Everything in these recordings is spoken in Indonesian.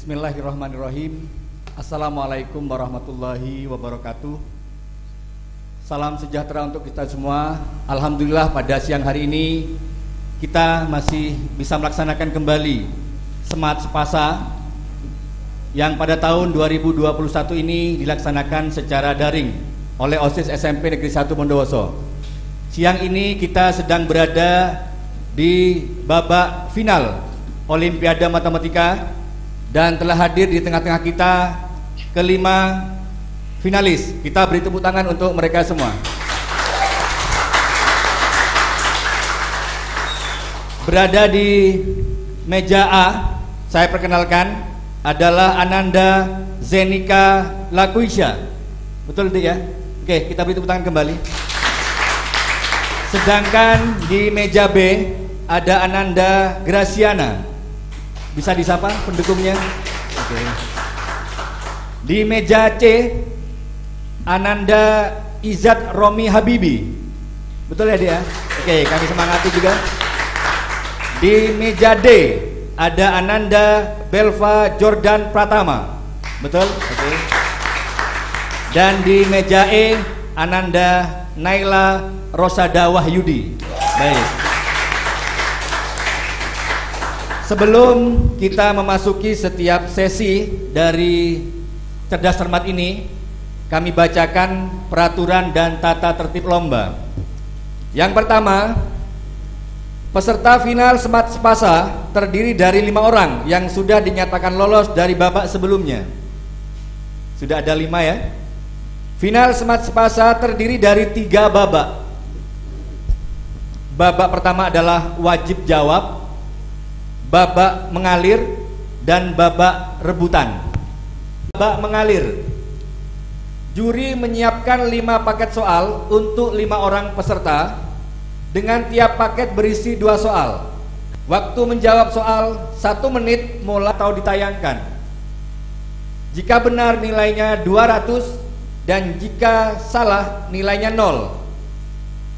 Bismillahirrahmanirrahim. Assalamualaikum warahmatullahi wabarakatuh. Salam sejahtera untuk kita semua. Alhamdulillah pada siang hari ini kita masih bisa melaksanakan kembali Semat Sepasa yang pada tahun 2021 ini dilaksanakan secara daring oleh OSIS SMP Negeri 1 Bondowoso. Siang ini kita sedang berada di babak final Olimpiade Matematika dan telah hadir di tengah-tengah kita kelima finalis. Kita beri tepuk tangan untuk mereka semua. Berada di meja A, saya perkenalkan adalah Ananda Zenika Lakuisha. Betul tidak ya? Oke, kita beri tepuk tangan kembali. Sedangkan di meja B ada Ananda Graciana. Bisa disapa pendukungnya? Oke. Di meja C Ananda Izzat Romi Habibi. Betul ya dia? Oke, kami semangati juga. Di meja D ada Ananda Belva Jordan Pratama. Betul? Oke. Dan di meja E Ananda Naila Rosada Wahyudi. Baik. Sebelum kita memasuki setiap sesi dari Cerdas Cermat ini, kami bacakan peraturan dan tata tertib lomba. Yang pertama, peserta final Semat Sepasa terdiri dari 5 orang yang sudah dinyatakan lolos dari babak sebelumnya. Sudah ada 5 ya. Final Semat Sepasa terdiri dari 3 babak. Babak pertama adalah wajib jawab, babak mengalir, dan babak rebutan. Babak mengalir, juri menyiapkan 5 paket soal untuk 5 orang peserta dengan tiap paket berisi 2 soal. Waktu menjawab soal 1 menit mulai atau ditayangkan. Jika benar nilainya 200 dan jika salah nilainya 0.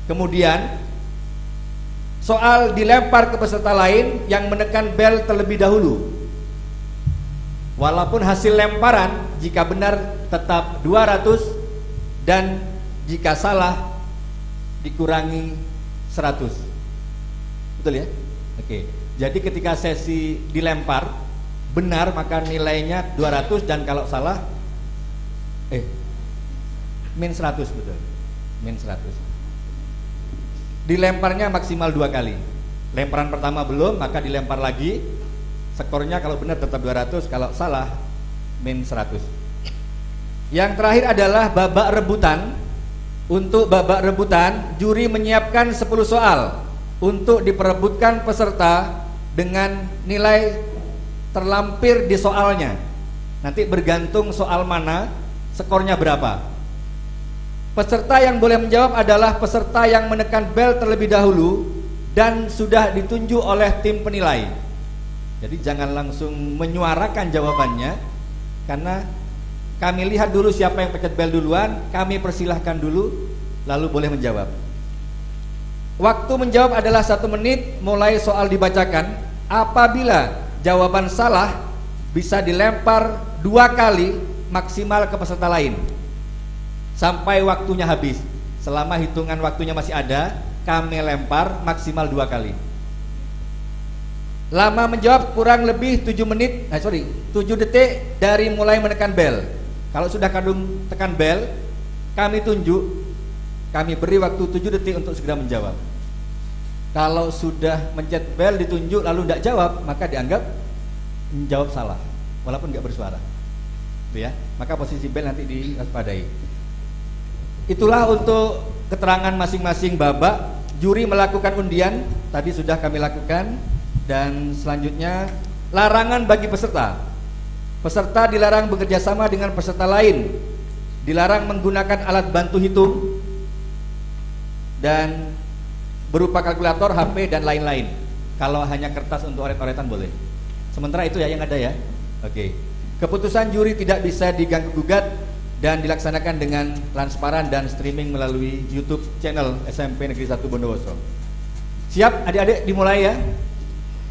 Kemudian soal dilempar ke peserta lain yang menekan bel terlebih dahulu. Walaupun hasil lemparan jika benar tetap 200 dan jika salah dikurangi 100. Betul ya? Oke. Jadi ketika sesi dilempar benar maka nilainya 200 dan kalau salah min 100, betul. Min 100. Dilemparnya maksimal 2 kali. Lemparan pertama belum, maka dilempar lagi. Skornya kalau benar tetap 200, kalau salah min 100. Yang terakhir adalah babak rebutan. Untuk babak rebutan, juri menyiapkan 10 soal untuk diperebutkan peserta dengan nilai terlampir di soalnya. Nanti bergantung soal mana, skornya berapa. Peserta yang boleh menjawab adalah peserta yang menekan bel terlebih dahulu dan sudah ditunjuk oleh tim penilai. Jadi jangan langsung menyuarakan jawabannya, karena kami lihat dulu siapa yang pencet bel duluan, kami persilahkan dulu, lalu boleh menjawab. Waktu menjawab adalah 1 menit mulai soal dibacakan. Apabila jawaban salah, bisa dilempar 2 kali maksimal ke peserta lain sampai waktunya habis. Selama hitungan waktunya masih ada, kami lempar maksimal 2 kali. Lama menjawab kurang lebih 7 detik dari mulai menekan bel. Kalau sudah kadung tekan bel, kami tunjuk, kami beri waktu 7 detik untuk segera menjawab. Kalau sudah mencet bel ditunjuk lalu tidak jawab, maka dianggap menjawab salah, walaupun nggak bersuara. Itu ya. Maka posisi bel nanti diwaspadai. Itulah untuk keterangan masing-masing babak. Juri melakukan undian, tadi sudah kami lakukan. Dan selanjutnya, larangan bagi peserta. Peserta dilarang bekerja sama dengan peserta lain, dilarang menggunakan alat bantu hitung dan berupa kalkulator, HP dan lain-lain. Kalau hanya kertas untuk oret-oretan boleh. Sementara itu ya yang ada ya. Oke. Keputusan juri tidak bisa diganggu gugat dan dilaksanakan dengan transparan dan streaming melalui YouTube channel SMP Negeri 1 Bondowoso. Siap adik-adik, dimulai ya.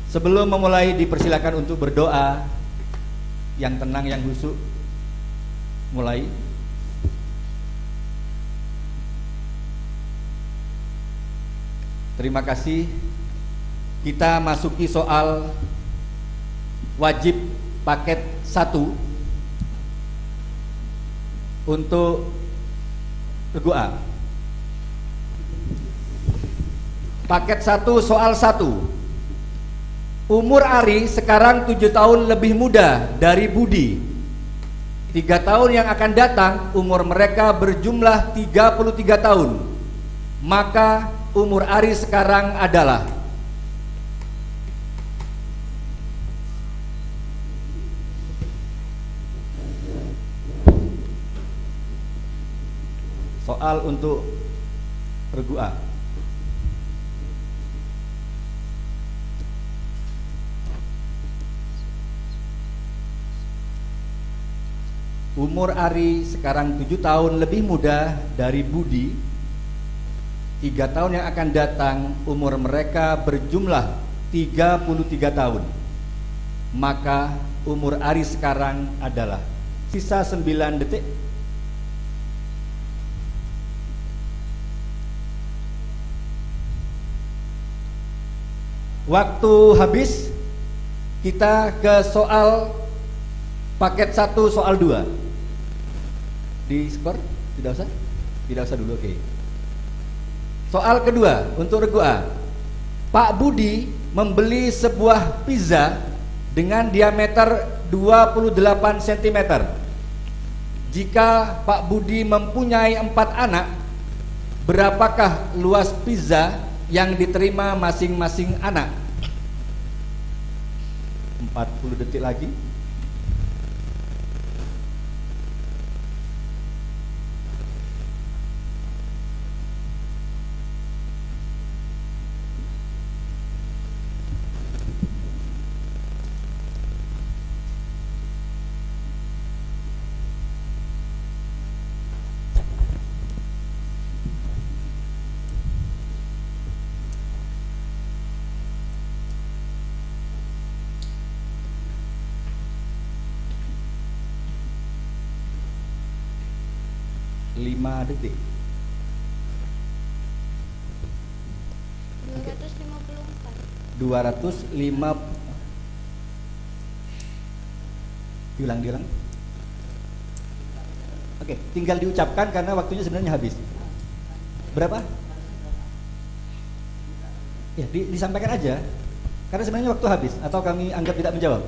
Sebelum memulai dipersilakan untuk berdoa yang tenang, yang khusyuk. Mulai. Terima kasih. Kita masuki soal wajib paket 1 untuk regu A. Paket 1 soal 1. Umur Ari sekarang 7 tahun lebih muda dari Budi. 3 tahun yang akan datang umur mereka berjumlah 33 tahun. Maka umur Ari sekarang adalah soal untuk regu A. Umur Ari sekarang 7 tahun lebih muda dari Budi. 3 tahun yang akan datang umur mereka berjumlah 33 tahun. Maka umur Ari sekarang adalah, sisa 9 detik. Waktu habis. Kita ke soal paket 1 soal 2. Di skor? Tidak usah? Tidak usah dulu, oke. Soal kedua untuk regu A. Pak Budi membeli sebuah pizza dengan diameter 28 cm. Jika Pak Budi mempunyai 4 anak, berapakah luas pizza yang diterima masing-masing anak? 40 detik lagi. Detik. 250. Diulang. Oke, tinggal diucapkan karena waktunya sebenarnya habis. Berapa? Ya, disampaikan aja. Karena sebenarnya waktu habis. Atau kami anggap tidak menjawab.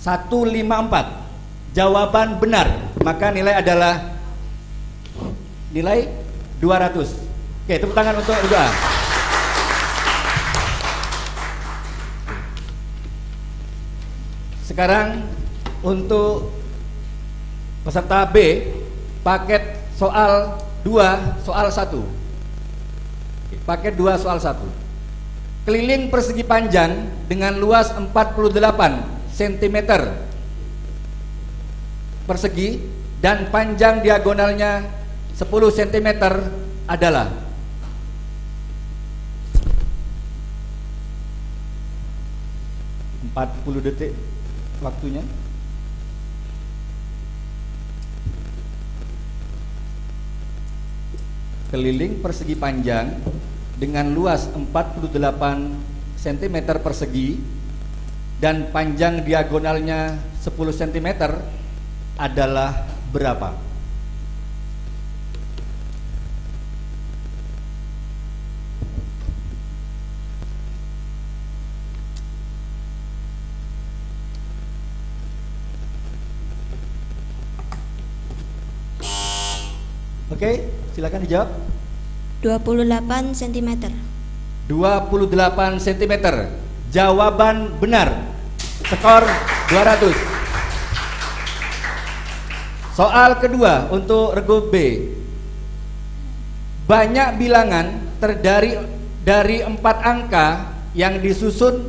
154. Jawaban benar. Maka nilai adalah nilai 200. Oke, tepuk tangan untuk regu A. Sekarang untuk peserta B, paket soal 2 soal 1. Oke. pakai 2 soal 1. Keliling persegi panjang dengan luas 48 cm persegi dan panjang diagonalnya 10 cm adalah ...40 detik waktunya. Keliling persegi panjang dengan luas 48 cm persegi dan panjang diagonalnya 10 cm adalah berapa? Oke, silakan dijawab. 28 cm. 28 cm. Jawaban benar. Skor 200. Soal kedua untuk regu B. Banyak bilangan terdiri dari 4 angka yang disusun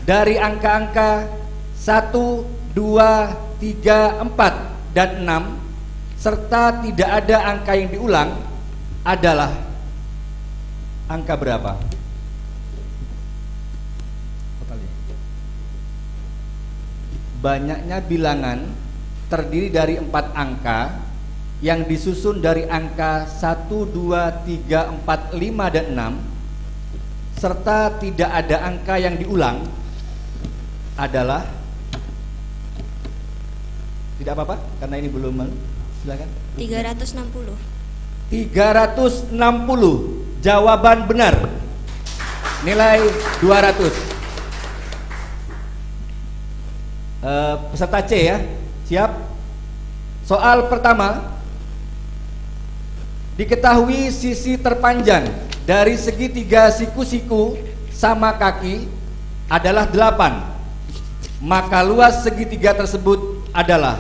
dari angka-angka 1, 2, 3, 4 dan 6 serta tidak ada angka yang diulang adalah angka berapa? Banyaknya bilangan terdiri dari 4 angka yang disusun dari angka 1, 2, 3, 4, 5 dan 6 serta tidak ada angka yang diulang adalah, tidak apa-apa karena ini belum. Silakan. 360. 360. Jawaban benar. Nilai 200. Peserta C ya. Siap? Soal pertama. Diketahui sisi terpanjang dari segitiga siku-siku sama kaki adalah 8. Maka luas segitiga tersebut adalah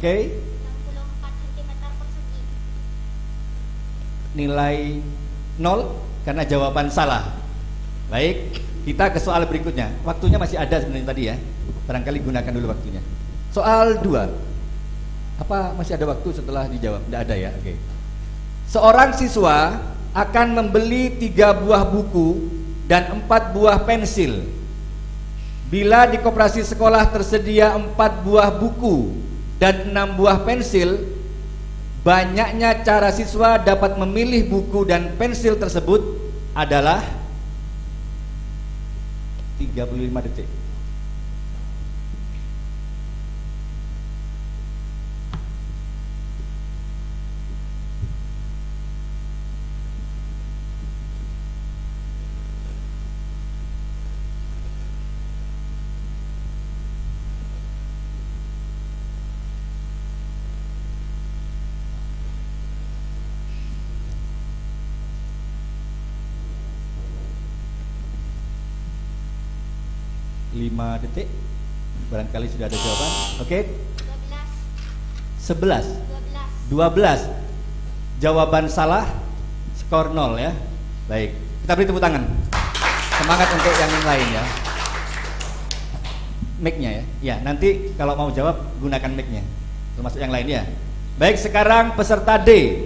Oke. 64 cm persegi. Nilai 0 karena jawaban salah. Baik, kita ke soal berikutnya. Waktunya masih ada sebenarnya tadi ya. Barangkali gunakan dulu waktunya. Soal 2. Apa masih ada waktu setelah dijawab? Tidak ada ya. Oke. Seorang siswa akan membeli 3 buah buku dan 4 buah pensil. Bila di koperasi sekolah tersedia 4 buah buku dan 6 buah pensil, banyaknya cara siswa dapat memilih buku dan pensil tersebut adalah 35 detik. Lima detik. Barangkali sudah ada jawaban. Oke. 11. 12. Jawaban salah. Skor 0 ya. Baik. Kita beri tepuk tangan. Semangat untuk yang lain ya. Mic-nya ya. Ya, nanti kalau mau jawab gunakan mic-nya. Termasuk yang lain ya. Baik, sekarang peserta D.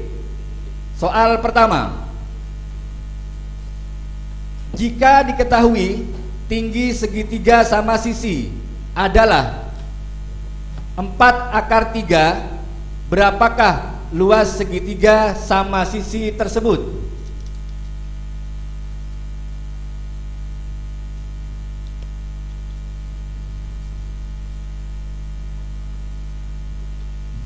Soal pertama. Jika diketahui tinggi segitiga sama sisi adalah 4/3, berapakah luas segitiga sama sisi tersebut?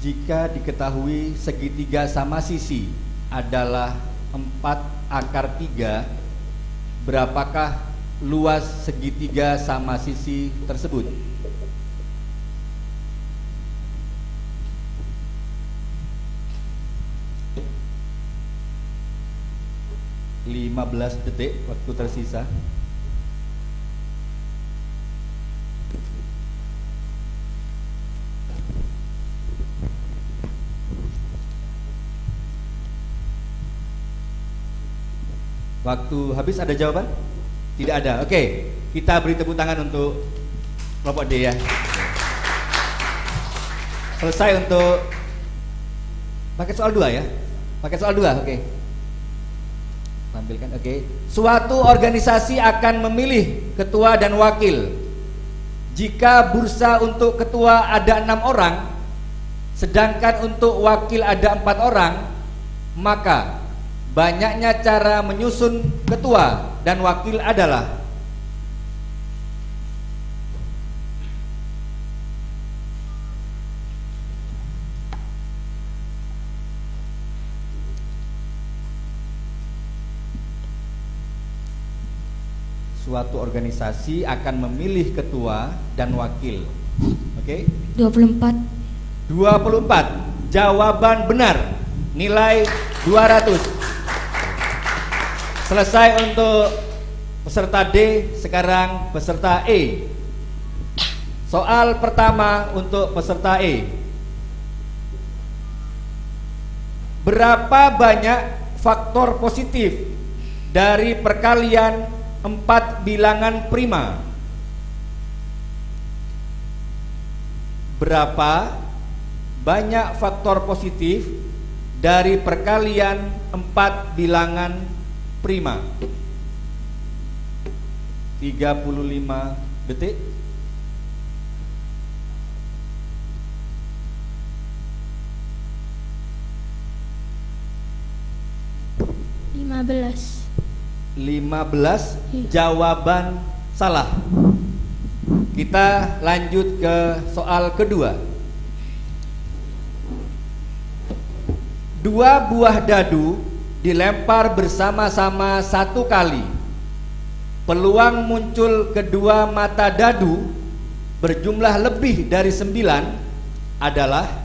Jika diketahui segitiga sama sisi adalah 4/3, berapakah luas segitiga sama sisi tersebut? Lima belas detik waktu tersisa. Waktu habis, ada jawaban? Tidak ada. Oke, kita beri tepuk tangan untuk kelompok D ya. Selesai untuk pakai soal 2 ya. Pakai soal 2, oke. Tampilkan, oke. Suatu organisasi akan memilih ketua dan wakil. Jika bursa untuk ketua ada 6 orang, sedangkan untuk wakil ada 4 orang, maka banyaknya cara menyusun ketua dan wakil adalah suatu organisasi akan memilih ketua dan wakil. Oke? 24. 24. Jawaban benar. Nilai 200. Selesai untuk peserta D, sekarang peserta E. Soal pertama untuk peserta E. Berapa banyak faktor positif dari perkalian 4 bilangan prima? Berapa banyak faktor positif dari perkalian 4 bilangan prima? 35 detik. belas. 15. Jawaban salah. Kita lanjut ke soal kedua. 2 buah dadu dilempar bersama-sama 1 kali. Peluang muncul kedua mata dadu berjumlah lebih dari 9 adalah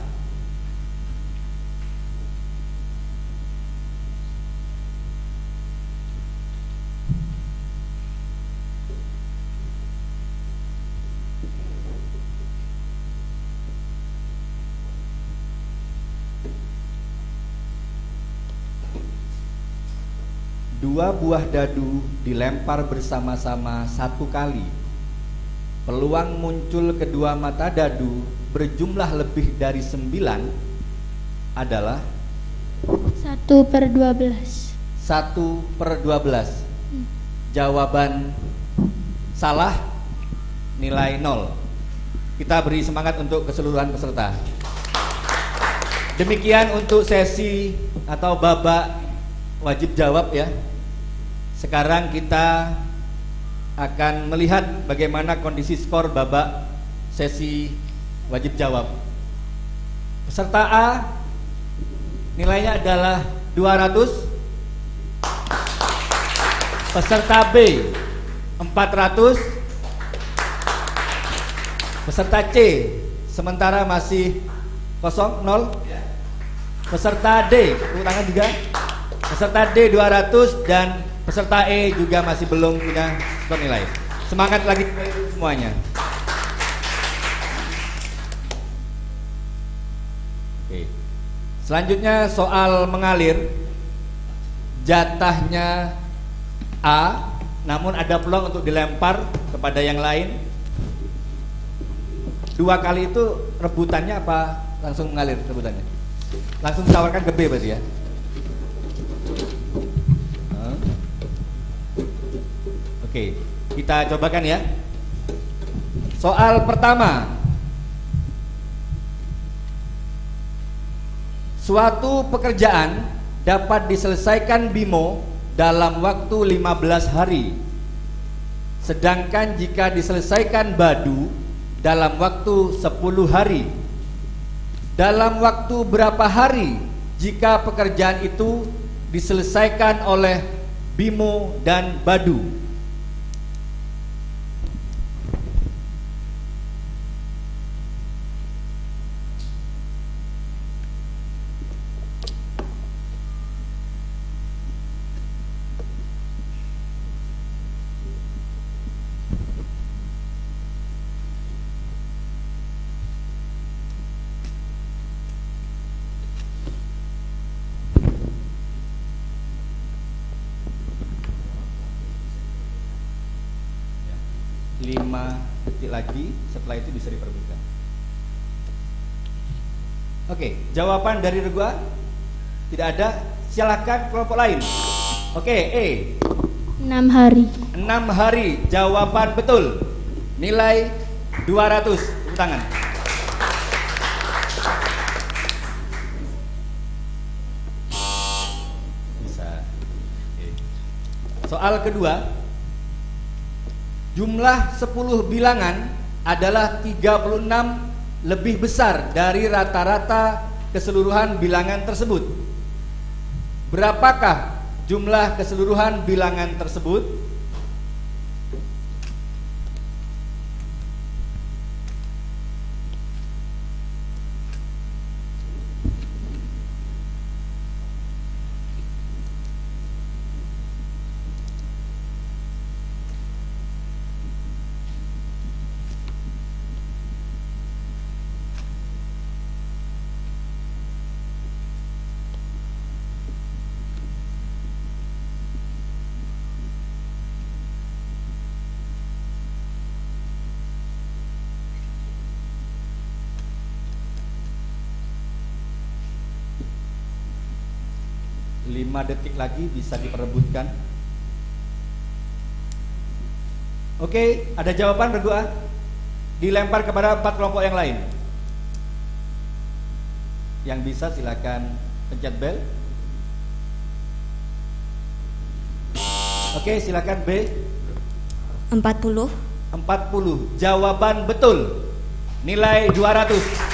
2 buah dadu dilempar bersama-sama 1 kali. Peluang muncul kedua mata dadu berjumlah lebih dari 9 adalah 1/12. 1/12. Jawaban salah, nilai 0. Kita beri semangat untuk keseluruhan peserta. Demikian untuk sesi atau babak wajib jawab ya. Sekarang kita akan melihat bagaimana kondisi skor babak sesi wajib jawab. Peserta A nilainya adalah 200. Peserta B 400. Peserta C sementara masih kosong 0. Peserta D, tepuk tangan juga. Peserta D 200 dan peserta E juga masih belum punya skor nilai. Semangat lagi semuanya. Oke. Selanjutnya soal mengalir. Jatahnya A, namun ada peluang untuk dilempar kepada yang lain. 2 kali itu rebutannya apa langsung mengalir rebutannya? Langsung ditawarkan ke B berarti ya. Oke, kita cobakan ya. Soal pertama. Suatu pekerjaan dapat diselesaikan Bimo dalam waktu 15 hari. Sedangkan jika diselesaikan Badu dalam waktu 10 hari. Dalam waktu berapa hari jika pekerjaan itu diselesaikan oleh Bimo dan Badu? 5 detik lagi, setelah itu bisa diperbutkan. Oke, jawaban dari Regua tidak ada. Silakan kelompok lain. Oke, E. 6 hari. 6 hari, jawaban betul. Nilai 200. Tepuk tangan. Bisa. Oke. Soal kedua. Jumlah 10 bilangan adalah 36 lebih besar dari rata-rata keseluruhan bilangan tersebut. Berapakah jumlah keseluruhan bilangan tersebut? Lima detik lagi bisa diperebutkan. Oke, ada jawaban berdua. Dilempar kepada 4 kelompok yang lain. Yang bisa silakan pencet bel. Oke, silakan B. 40. 40. Jawaban betul. Nilai 200.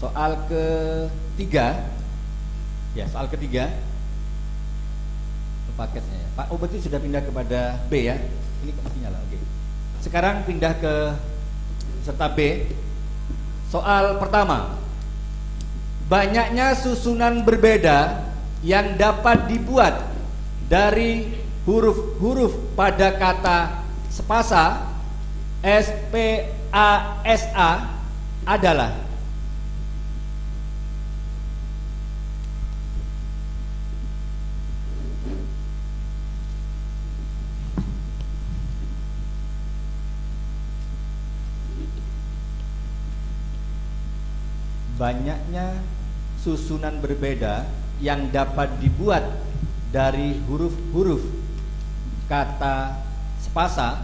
Soal ketiga. Ya, soal ketiga. Paketnya ya. Pak, oh berarti sudah pindah kepada B ya. Ini masih nyala, oke. Sekarang pindah ke peserta B. Soal pertama. Banyaknya susunan berbeda yang dapat dibuat dari huruf-huruf pada kata spasa SPASA adalah banyaknya susunan berbeda yang dapat dibuat dari huruf-huruf kata spasa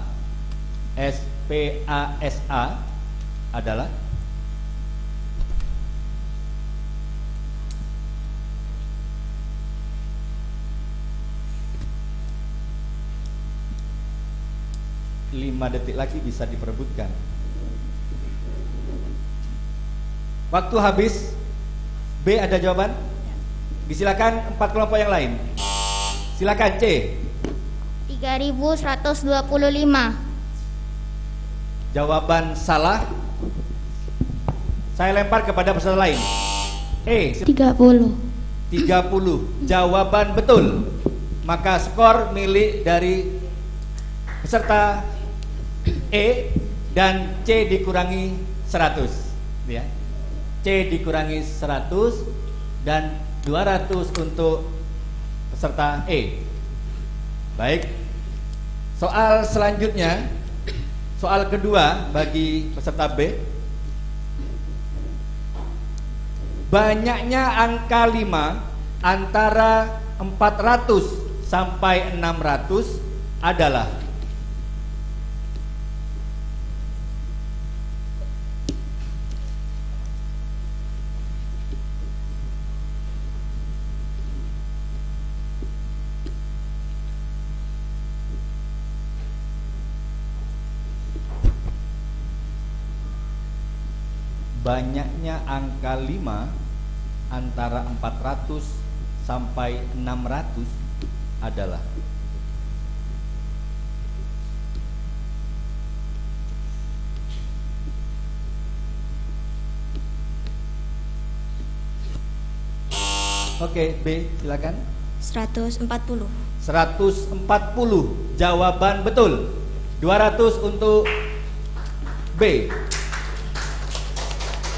SPASA adalah lima detik lagi bisa diperebutkan. Waktu habis. B ada jawaban? Disilakan 4 kelompok yang lain. Silakan C. 3125. Jawaban salah. Saya lempar kepada peserta lain. E. 30. 30. Jawaban betul. Maka skor milik dari peserta E dan C dikurangi 100 ya. C dikurangi 100 dan 200 untuk peserta E. Baik. Soal selanjutnya, soal kedua bagi peserta B. Banyaknya angka 5 antara 400 sampai 600 adalah banyaknya angka 5 antara 400 sampai 600 adalah Oke, B, silakan. 140. 140. Jawaban betul. 200 untuk B.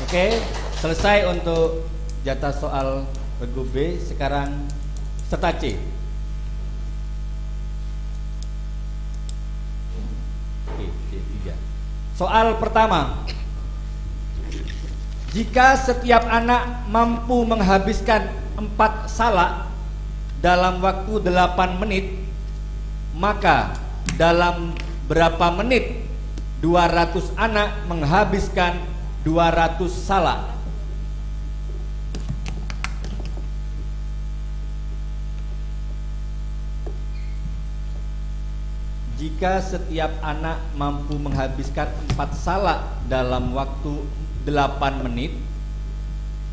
Oke, selesai untuk jatah soal regu B. Sekarang peserta C. Oke, D3. Soal pertama. Jika setiap anak mampu menghabiskan 4 salak dalam waktu 8 menit, maka dalam berapa menit 200 anak menghabiskan 200 salak? Jika setiap anak mampu menghabiskan 4 salak dalam waktu 8 menit,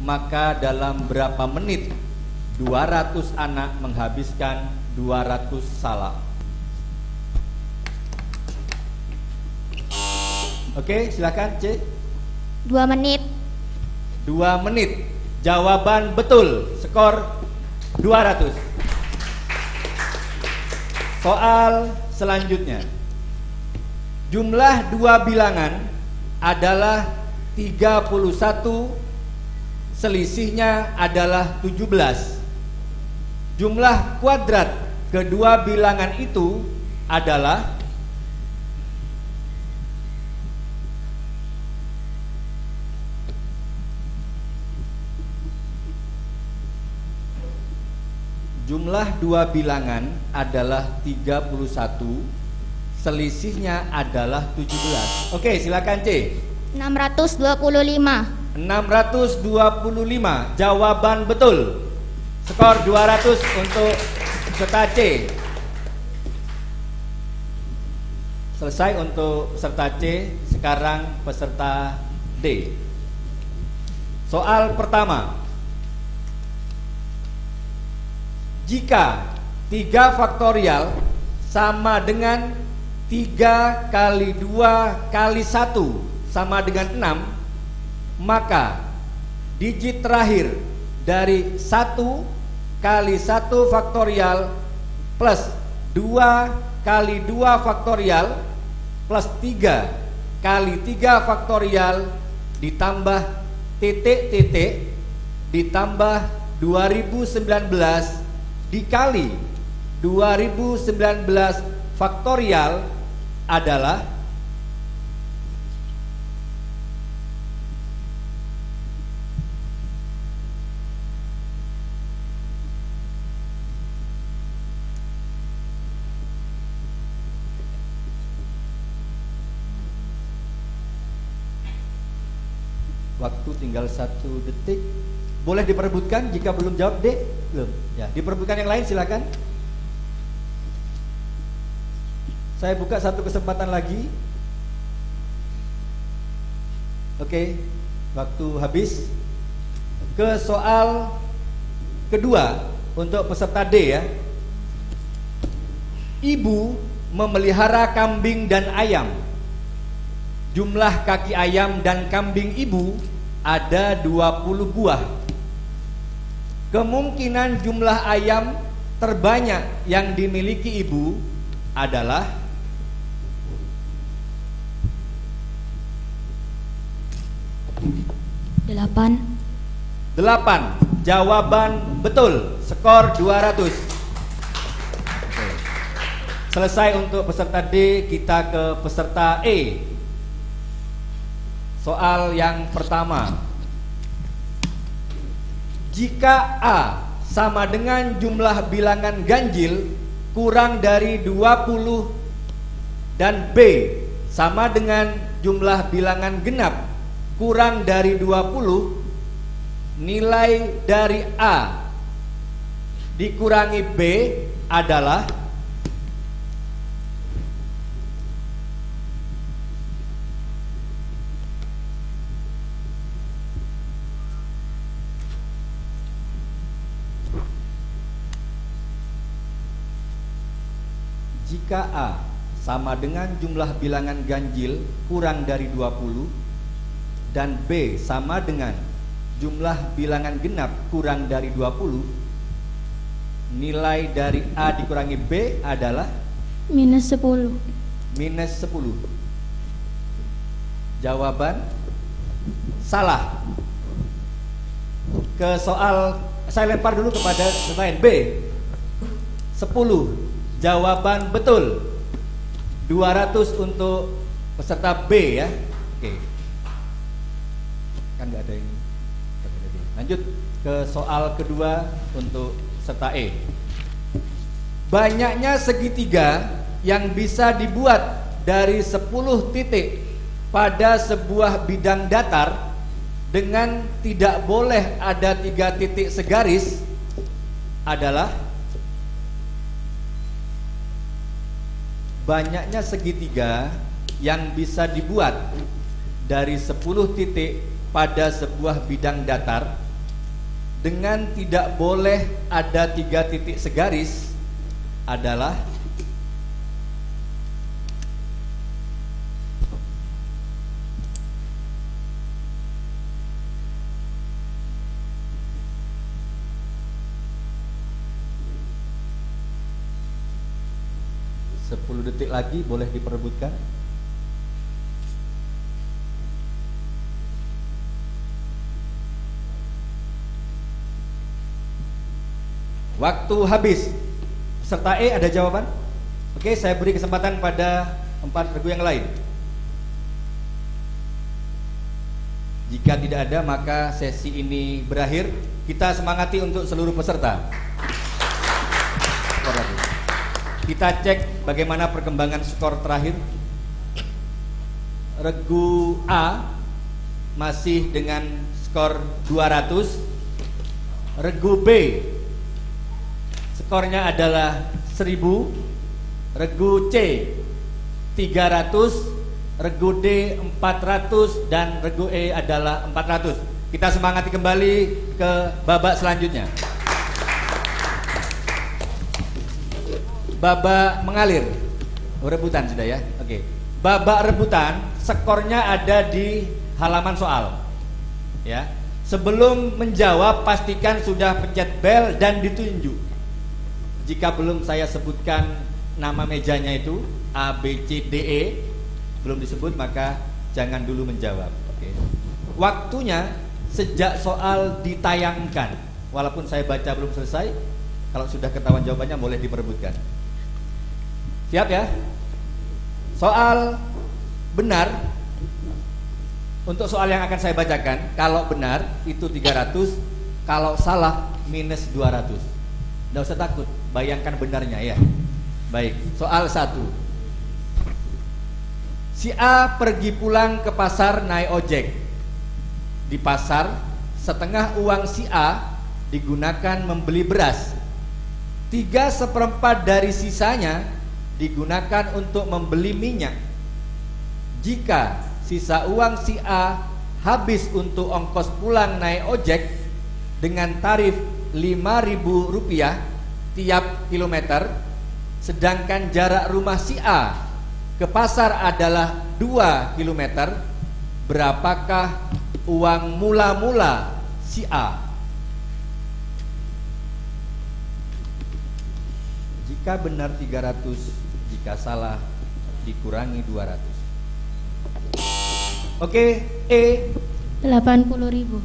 maka dalam berapa menit 200 anak menghabiskan 200 salak? Oke, silakan C. 2 menit. 2 menit. Jawaban betul. Skor 200. Soal selanjutnya. Jumlah 2 bilangan adalah 31, selisihnya adalah 17. Jumlah kuadrat kedua bilangan itu adalah jumlah 2 bilangan adalah 31, selisihnya adalah 17. Oke, silakan C. 625. 625. Jawaban betul. Skor 200 untuk peserta C. Selesai untuk peserta C. Sekarang peserta D. Soal pertama. Jika 3 faktorial sama dengan 3 kali 2 kali 1 sama dengan 6, maka digit terakhir dari 1 kali 1 faktorial plus 2 kali 2 faktorial plus 3 kali 3 faktorial ditambah titik-titik ditambah 2019 dikali 2019 faktorial adalah waktu tinggal 1 detik. Boleh diperebutkan jika belum jawab D? Belum. Ya, diperebutkan yang lain silakan. Saya buka satu kesempatan lagi. Oke, waktu habis. Ke soal kedua untuk peserta D ya. Ibu memelihara kambing dan ayam. Jumlah kaki ayam dan kambing ibu ada 20 buah. Kemungkinan jumlah ayam terbanyak yang dimiliki ibu adalah Delapan. 8. Jawaban betul. Skor 200. Selesai untuk peserta D. Kita ke peserta E. Soal yang pertama. Jika A sama dengan jumlah bilangan ganjil kurang dari 20 dan B sama dengan jumlah bilangan genap kurang dari 20, nilai dari A dikurangi B adalah jika A sama dengan jumlah bilangan ganjil kurang dari 20 dan B sama dengan jumlah bilangan genap kurang dari 20, nilai dari A dikurangi B adalah minus 10. minus 10. Jawaban salah. Ke soal, saya lempar dulu kepada lain. B, 10. Jawaban betul. 200 untuk peserta B ya. Oke. Kan nggak ada ini. Lanjut ke soal kedua untuk peserta E. Banyaknya segitiga yang bisa dibuat dari 10 titik pada sebuah bidang datar dengan tidak boleh ada 3 titik segaris adalah banyaknya segitiga yang bisa dibuat dari 10 titik pada sebuah bidang datar dengan tidak boleh ada 3 titik segaris adalah Sepuluh detik lagi boleh diperebutkan. Waktu habis. Peserta E ada jawaban? Oke, saya beri kesempatan pada 4 regu yang lain. Jika tidak ada, maka sesi ini berakhir. Kita semangati untuk seluruh peserta. Kita cek bagaimana perkembangan skor terakhir. Regu A masih dengan skor 200. Regu B skornya adalah 1000. Regu C 300. Regu D 400 dan regu E adalah 400. Kita semangati kembali ke babak selanjutnya. Babak mengalir. Rebutan sudah ya. Oke. Babak rebutan skornya ada di halaman soal. Ya. Sebelum menjawab pastikan sudah pencet bel dan ditunjuk. Jika belum saya sebutkan nama mejanya itu A, B, C, D, E belum disebut, maka jangan dulu menjawab. Oke. Waktunya sejak soal ditayangkan. Walaupun saya baca belum selesai, kalau sudah ketahuan jawabannya boleh diperebutkan. Siap ya? Soal benar. Untuk soal yang akan saya bacakan, kalau benar itu 300, kalau salah minus 200. Nggak usah takut, bayangkan benarnya ya. Baik, soal 1. Si A pergi pulang ke pasar naik ojek. Di pasar, setengah uang si A digunakan membeli beras. 3/4 dari sisanya digunakan untuk membeli minyak. Jika sisa uang si A habis untuk ongkos pulang naik ojek dengan tarif Rp5.000 tiap kilometer, sedangkan jarak rumah si A ke pasar adalah 2 kilometer, berapakah uang mula-mula si A? Jika benar 300, jika salah dikurangi 200. Oke, E 80.000.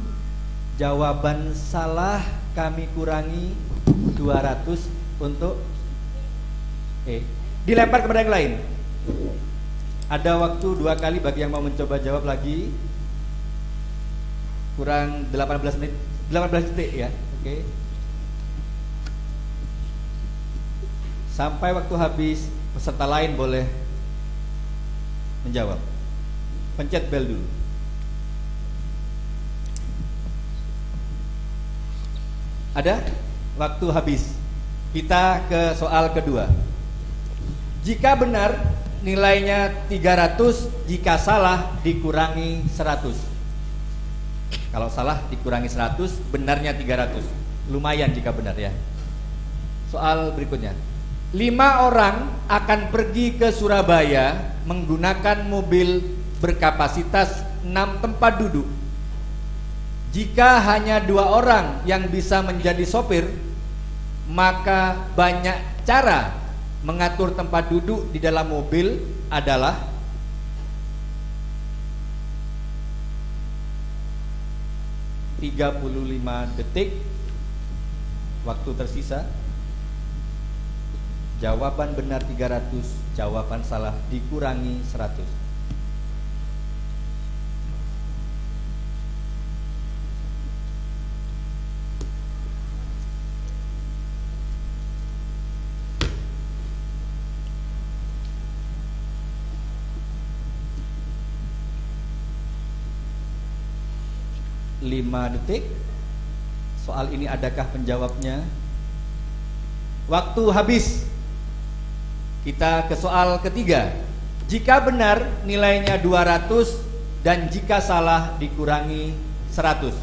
Jawaban salah, kami kurangi 200 untuk E. Dilempar kepada yang lain. Ada waktu 2 kali bagi yang mau mencoba jawab lagi. Kurang 18 menit, 18 detik ya. Oke. Sampai waktu habis, peserta lain boleh menjawab. Pencet bel dulu. Ada? Waktu habis. Kita ke soal kedua. Jika benar nilainya 300, jika salah dikurangi 100. Kalau salah dikurangi 100, benarnya 300. Lumayan jika benar ya. Soal berikutnya. 5 orang akan pergi ke Surabaya menggunakan mobil berkapasitas 6 tempat duduk. Jika hanya 2 orang yang bisa menjadi sopir, maka banyak cara mengatur tempat duduk di dalam mobil adalah 35 detik. Waktu tersisa. Jawaban benar 300, jawaban salah dikurangi 100. Lima detik. Soal ini adakah penjawabnya? Waktu habis. Kita ke soal ketiga. Jika benar nilainya 200 dan jika salah dikurangi 100.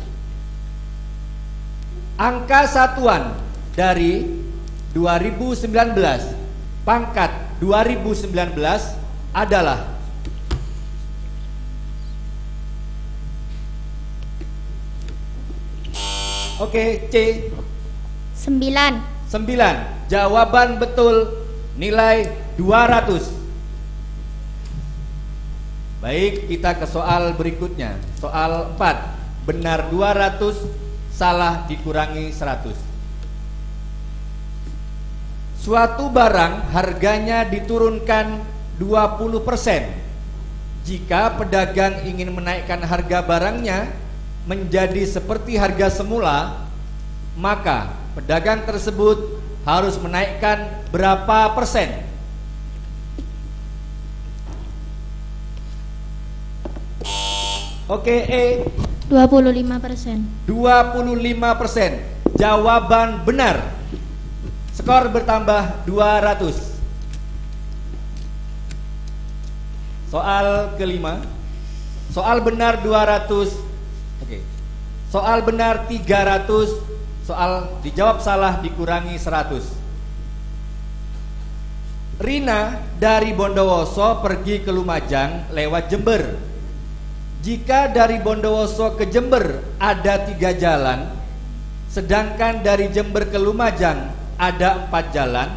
Angka satuan dari 2019 pangkat 2019 adalah Oke, C 9. 9. Jawaban betul nilai 200. Baik, kita ke soal berikutnya. Soal 4. Benar 200, salah dikurangi 100. Suatu barang harganya diturunkan 20%. Jika pedagang ingin menaikkan harga barangnya menjadi seperti harga semula, maka pedagang tersebut harus menaikkan berapa persen? Oke, E 25%. 25%. Jawaban benar. Skor bertambah 200. Soal kelima. Soal benar 200. Oke. Soal benar 300, soal dijawab salah dikurangi 100. Rina dari Bondowoso pergi ke Lumajang lewat Jember. Jika dari Bondowoso ke Jember ada 3 jalan, sedangkan dari Jember ke Lumajang ada 4 jalan,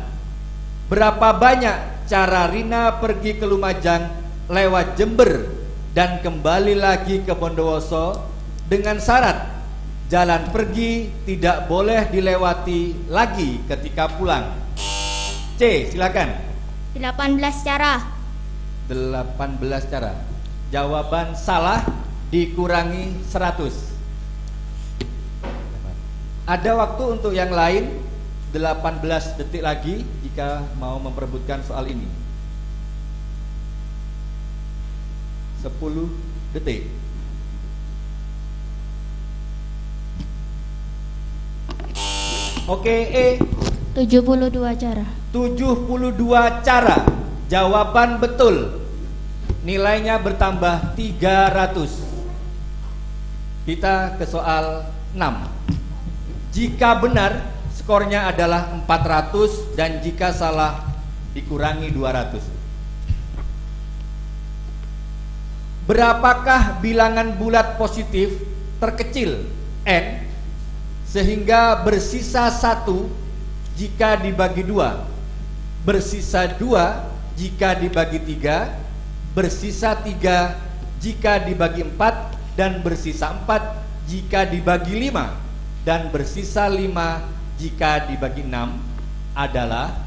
berapa banyak cara Rina pergi ke Lumajang lewat Jember dan kembali lagi ke Bondowoso dengan syarat jalan pergi tidak boleh dilewati lagi ketika pulang? C, silakan. 18 cara. 18 cara. Jawaban salah dikurangi 100. Ada waktu untuk yang lain 18 detik lagi jika mau memperebutkan soal ini. 10 detik. Oke, E 72 cara. 72 cara. Jawaban betul. Nilainya bertambah 300. Kita ke soal 6. Jika benar skornya adalah 400 dan jika salah dikurangi 200. Berapakah bilangan bulat positif terkecil N sehingga bersisa 1 jika dibagi 2, bersisa 2 jika dibagi 3, bersisa 3 jika dibagi 4, dan bersisa 4 jika dibagi 5, dan bersisa 5 jika dibagi 6 adalah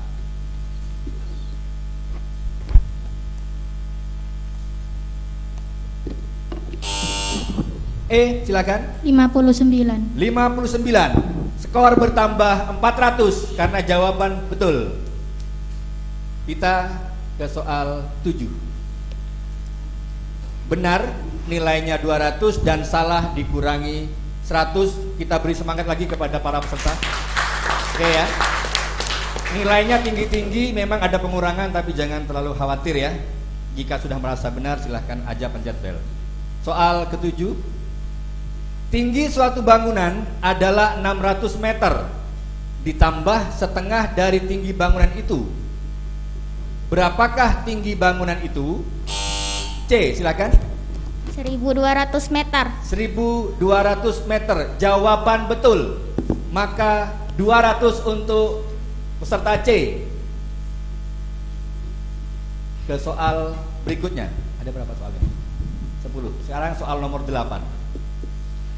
E, silakan. 59. 59. Skor bertambah 400 karena jawaban betul. Kita ke soal 7. Benar nilainya 200 dan salah dikurangi 100. Kita beri semangat lagi kepada para peserta. Oke ya. Nilainya tinggi-tinggi, memang ada pengurangan tapi jangan terlalu khawatir ya. Jika sudah merasa benar silahkan aja pencet bel. Soal ke-7. Tinggi suatu bangunan adalah 600 meter ditambah setengah dari tinggi bangunan itu. Berapakah tinggi bangunan itu? C, silakan. 1200 meter. 1200 meter. Jawaban betul. Maka 200 untuk peserta C. ke soal berikutnya. Ada berapa soalnya? 10. Sekarang soal nomor 8.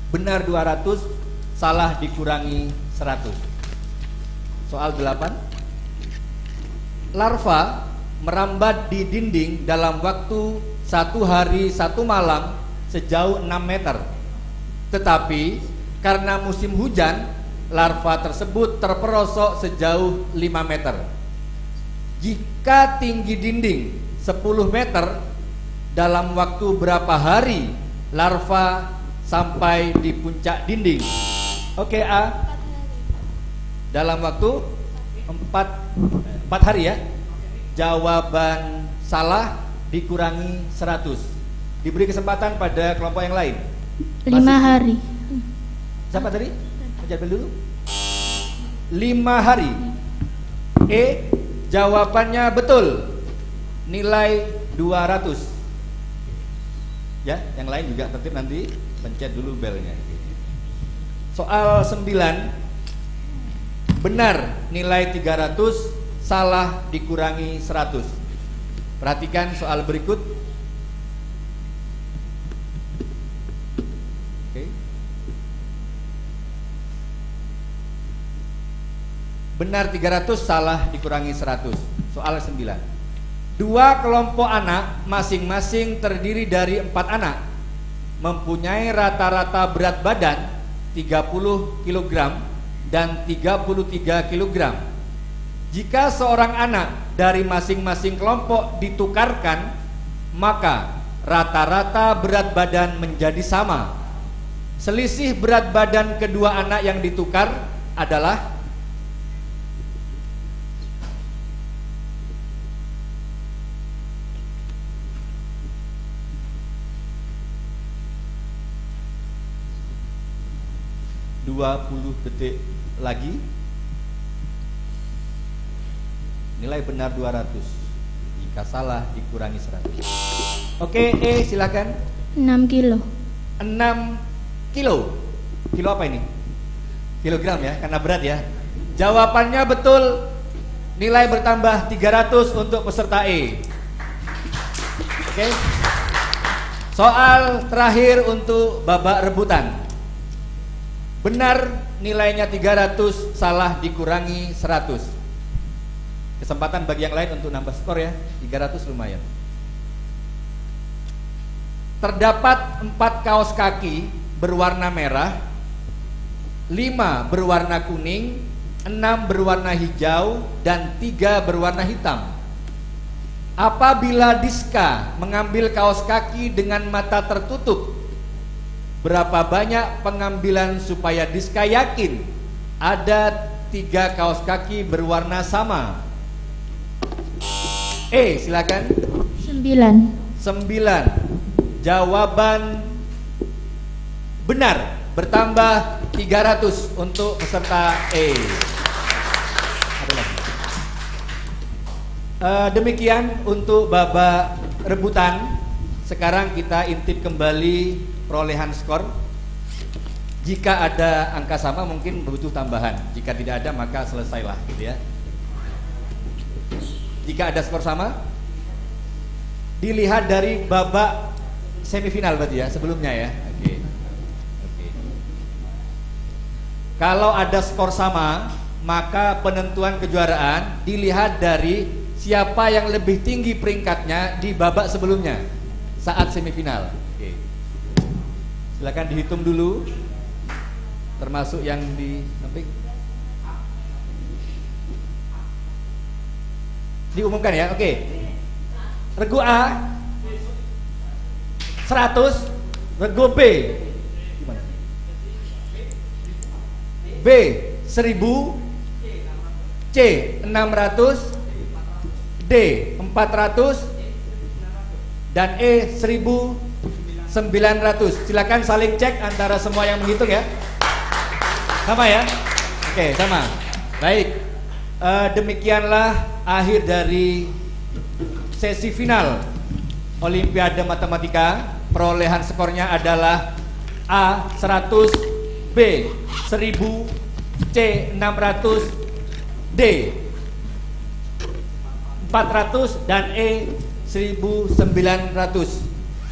Benar 200, salah dikurangi 100. Soal 8. Larva merambat di dinding dalam waktu 1 hari 1 malam sejauh 6 meter. Tetapi karena musim hujan, larva tersebut terperosok sejauh 5 meter. Jika tinggi dinding 10 meter, dalam waktu berapa hari larva sampai di puncak dinding? Oke, A. Dalam waktu 4 hari ya. Jawaban salah dikurangi 100. Diberi kesempatan pada kelompok yang lain. 5 hari. Siapa tadi? Jawab dulu. 5 hari. E, jawabannya betul. Nilai 200. Ya, yang lain juga tertib nanti pencet dulu belnya. Soal 9. Benar nilai 300, salah dikurangi 100. Perhatikan soal berikut. Oke. Benar 300, salah dikurangi 100. Soal 9. 2 kelompok anak masing-masing terdiri dari 4 anak, mempunyai rata-rata berat badan 30 kg dan 33 kg. Jika seorang anak dari masing-masing kelompok ditukarkan, maka rata-rata berat badan menjadi sama. Selisih berat badan kedua anak yang ditukar adalah detik lagi. Nilai benar 200. Jika salah dikurangi 100. Oke, E silakan. 6 kilo. 6 kilo. Kilo apa ini? Kilogram ya, karena berat ya. Jawabannya betul. Nilai bertambah 300 untuk peserta E. Oke. Soal terakhir untuk babak rebutan. Benar nilainya 300, salah dikurangi 100. Kesempatan bagi yang lain untuk nambah skor ya. 300 lumayan. Terdapat 4 kaos kaki berwarna merah, 5 berwarna kuning, 6 berwarna hijau, dan 3 berwarna hitam. Apabila Diska mengambil kaos kaki dengan mata tertutup, berapa banyak pengambilan supaya Diska yakin ada 3 kaos kaki berwarna sama? E, silakan. 9. 9. Jawaban benar, bertambah 300 untuk peserta E. Ada lagi. Demikian untuk babak rebutan. Sekarang kita intip kembali perolehan skor. Jika ada angka sama mungkin butuh tambahan. Jika tidak ada maka selesailah gitu ya. Jika ada skor sama, dilihat dari babak semifinal berarti ya, sebelumnya ya. Oke. Kalau ada skor sama, maka penentuan kejuaraan dilihat dari siapa yang lebih tinggi peringkatnya di babak sebelumnya saat semifinal. Oke. Silakan dihitung dulu, termasuk yang di samping. Diumumkan ya, oke. Regu A 100, regu B B 1000, C 600, D 400, dan E 1900. Silakan saling cek antara semua yang menghitung ya. Sama ya? Oke, sama. Baik. Demikianlah akhir dari sesi final Olimpiade Matematika. Perolehan skornya adalah A 100, B 1000, C 600, D 400, dan E 1900.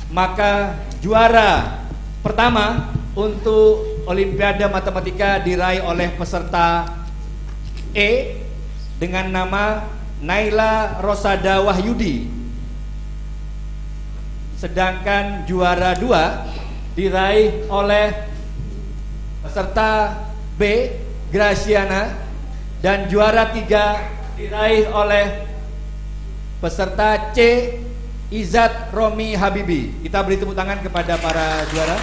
Maka juara pertama untuk Olimpiade Matematika diraih oleh peserta E dengan nama Naila Rosada Wahyudi. Sedangkan juara 2 diraih oleh peserta B, Graciana, dan juara 3 diraih oleh peserta C, Izat Romi Habibi. Kita beri tepuk tangan kepada para juara.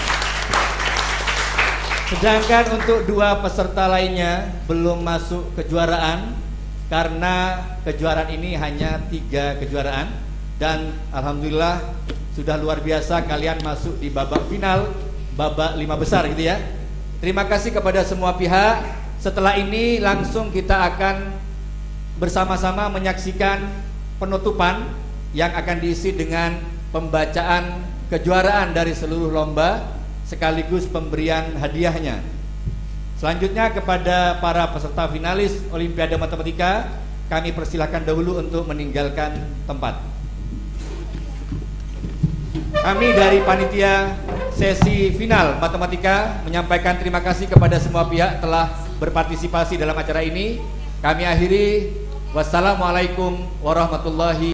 Sedangkan untuk 2 peserta lainnya belum masuk kejuaraan karena kejuaraan ini hanya 3 kejuaraan, dan alhamdulillah sudah luar biasa kalian masuk di babak final, babak 5 besar gitu ya. Terima kasih kepada semua pihak. Setelah ini langsung kita akan bersama-sama menyaksikan penutupan yang akan diisi dengan pembacaan kejuaraan dari seluruh lomba sekaligus pemberian hadiahnya. Selanjutnya kepada para peserta finalis Olimpiade Matematika, kami persilahkan dahulu untuk meninggalkan tempat. Kami dari panitia sesi final matematika menyampaikan terima kasih kepada semua pihak telah berpartisipasi dalam acara ini. Kami akhiri, wassalamualaikum warahmatullahi